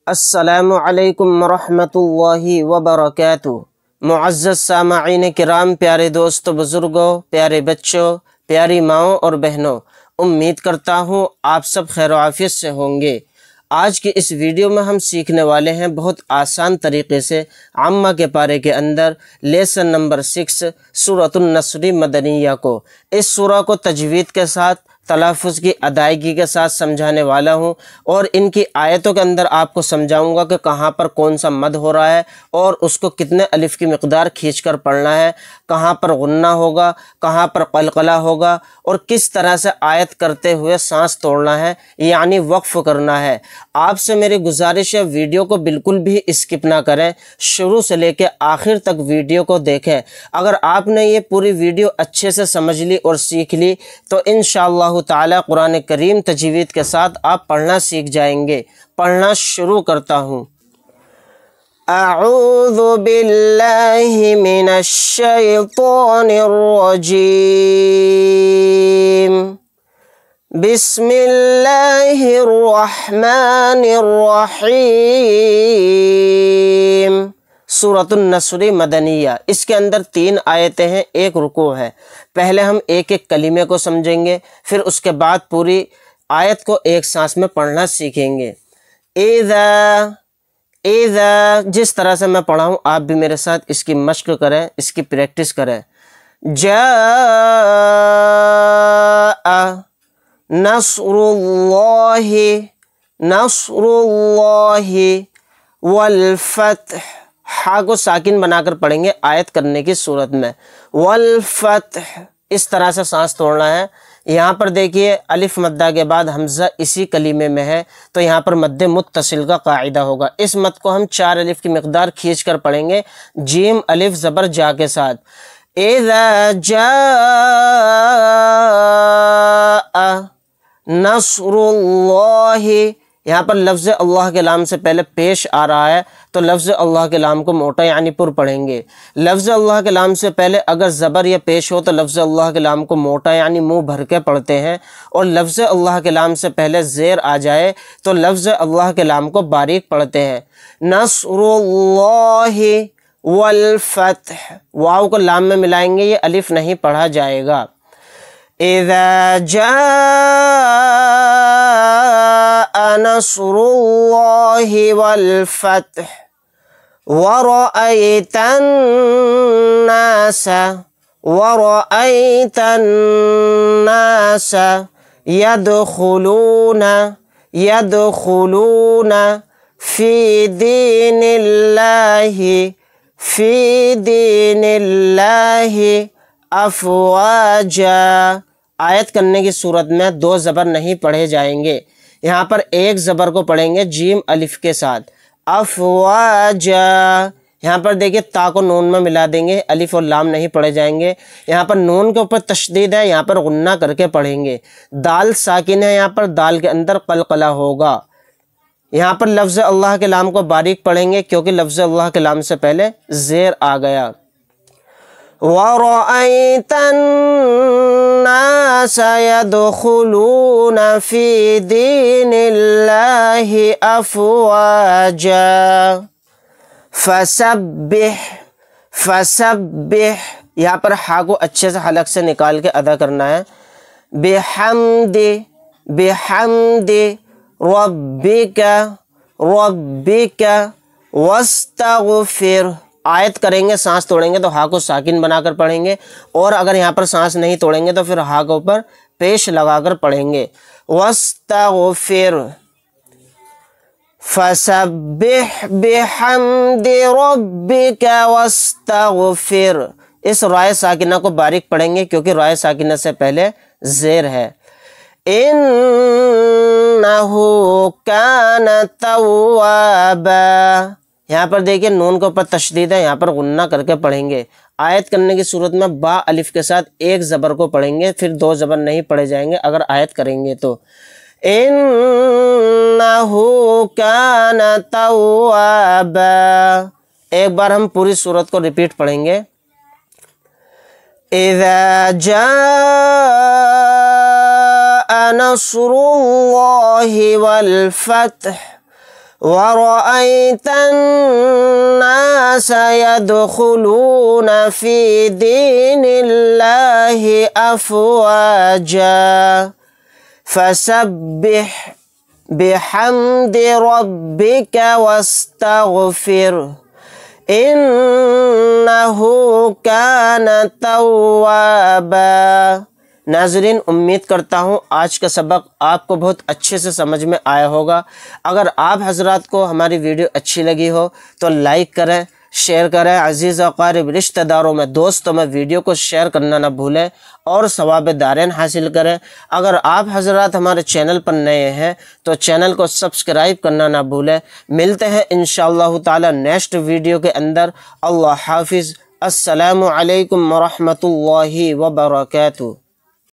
السلام علیکم ورحمۃ اللہ وبرکاتہ۔ معزز سامعین کرام، پیارے دوستو، بزرگوں، پیارے بچوں، پیاری ماؤں اور بہنوں، امید کرتا ہوں آپ سب خیر و عافیت سے ہوں گے۔ آج کی اس ویڈیو میں ہم سیکھنے والے ہیں بہت آسان طریقے سے عامہ کے پارے کے اندر لیسن نمبر 6 سورۃ النصر مدنیہ کو۔ اس سورہ کو تجوید کے ساتھ، تلفظ کی ادائیگی کے ساتھ سمجھانے والا ہوں، اور ان کی آیتوں کے اندر آپ کو سمجھاؤں گا کہ کہاں پر کون سا مد ہو رہا ہے اور اس کو کتنے الف کی مقدار کھینچ کر پڑھنا ہے، کہاں پر غنہ ہوگا، کہاں پر قلقلہ ہوگا، اور کس طرح سے آیت کرتے ہوئے سانس توڑنا ہے، یعنی وقف کرنا ہے۔ آپ سے میری گزارش ہے ویڈیو کو بالکل بھی اسکپ نہ کریں، شروع سے لے کے آخر تک ویڈیو کو دیکھیں۔ اگر آپ نے یہ پوری ویڈیو اچھے سے سمجھ لی اور سیکھ لی تو انشاءاللہ تعالی قرآن کریم تجوید کے ساتھ آپ پڑھنا سیکھ جائیں گے۔ پڑھنا شروع کرتا ہوں۔ اعوذ باللہ من الشیطان الرجیم، بسم اللہ الرحمن الرحیم۔ سورۃ النصر مدنیہ، اس کے اندر 3 آیتیں ہیں، ایک رکوع ہے۔ پہلے ہم ایک ایک کلمے کو سمجھیں گے، پھر اس کے بعد پوری آیت کو ایک سانس میں پڑھنا سیکھیں گے۔ اذا جس طرح سے میں پڑھا ہوں آپ بھی میرے ساتھ اس کی مشق کریں، اس کی پریکٹس کریں۔ جاء نصر اللہ، نصر اللہ والفتح، ہا کو ساکن بنا کر پڑھیں گے آیت کرنے کی صورت میں۔ والفتح، اس طرح سے سانس توڑنا ہے۔ یہاں پر دیکھیے الف مدہ کے بعد حمزہ اسی کلمے میں ہے تو یہاں پر مد متصل کا قاعدہ ہوگا۔ اس مد کو ہم 4 الف کی مقدار کھینچ کر پڑھیں گے، جیم الف زبر جا کے ساتھ۔ اذا جاء نصر اللہ، یہاں پر لفظ اللہ کے لام سے پہلے پیش آ رہا ہے تو لفظ اللہ کے لام کو موٹا یعنی پر پڑھیں گے۔ لفظ اللہ کے لام سے پہلے اگر زبر یا پیش ہو تو لفظ اللہ کے لام کو موٹا یعنی منہ بھر کے پڑھتے ہیں، اور لفظ اللہ کے لام سے پہلے زیر آ جائے تو لفظ اللہ کے لام کو باریک پڑھتے ہیں۔ نصر اللہ والفتح، واو کو لام میں ملائیں گے، یہ الف نہیں پڑھا جائے گا۔ اذا جاء نصر اللہ والفتح ورأيت الناس يدخلون في دين الله افواجا۔ آیت کرنے کی صورت میں 2 زبر نہیں پڑھے جائیں گے، یہاں پر ایک زبر کو پڑھیں گے جیم الف کے ساتھ، افواجا۔ یہاں پر دیکھیں تا کو نون میں ملا دیں گے، الف اور لام نہیں پڑھے جائیں گے۔ یہاں پر نون کے اوپر تشدید ہے، یہاں پر غنہ کر کے پڑھیں گے۔ دال ساکن ہے، یہاں پر دال کے اندر قلقلہ ہوگا۔ یہاں پر لفظ اللہ کے لام کو باریک پڑھیں گے کیونکہ لفظ اللہ کے لام سے پہلے زیر آ گیا۔ وَرَأَيْتَ النَّاسَ يَدْخُلُونَ فِي دِينِ اللَّهِ أَفْوَاجًا فَسَبِّحْ، یہاں پر ہا کو اچھے سے حلق سے نکال کے ادا کرنا ہے۔ بِحَمْدِ رَبِّكَ وَاسْتَغْفِرْ، آیت کریں گے سانس توڑیں گے تو ہا کو ساکن بنا کر پڑھیں گے، اور اگر یہاں پر سانس نہیں توڑیں گے تو پھر ہا کے اوپر پیش لگا کر پڑھیں گے۔ وَاسْتَغْفِرْ فَسَبِّحْ بِحَمْدِ رَبِّكَ وَاسْتَغْفِرْ، اس رائے ساکنہ کو باریک پڑھیں گے کیونکہ رائے ساکنہ سے پہلے زیر ہے۔ إِنَّهُ كَانَ تَوَّابًا، یہاں پر دیکھیں نون کے اوپر تشدید ہے، یہاں پر غنہ کر کے پڑھیں گے۔ آیت کرنے کی صورت میں با الف کے ساتھ ایک زبر کو پڑھیں گے، پھر 2 زبر نہیں پڑھے جائیں گے اگر آیت کریں گے تو۔ إِنَّهُ كَانَ تَوَّابًا، ایک بار ہم پوری صورت کو ریپیٹ پڑھیں گے۔ إذا جاء نصر الله والفتح وَرَأَيْتَ النَّاسَ يَدْخُلُونَ فِي دِينِ اللَّهِ أَفْوَاجًا فَسَبِّحْ بِحَمْدِ رَبِّكَ وَاسْتَغْفِرْهُ إِنَّهُ كَانَ تَوَّابًا۔ ناظرین، امید کرتا ہوں آج کا سبق آپ کو بہت اچھے سے سمجھ میں آیا ہوگا۔ اگر آپ حضرات کو ہماری ویڈیو اچھی لگی ہو تو لائک کریں، شیئر کریں، عزیز و اقارب رشتہ داروں میں، دوستوں میں ویڈیو کو شیئر کرنا نہ بھولیں اور ثواب دارین حاصل کریں۔ اگر آپ حضرات ہمارے چینل پر نئے ہیں تو چینل کو سبسکرائب کرنا نہ بھولیں۔ ملتے ہیں انشاءاللہ تعالی نیکسٹ ویڈیو کے اندر۔ اللہ حافظ۔ السلام علیکم ورحمۃ اللہ وبرکاتہ۔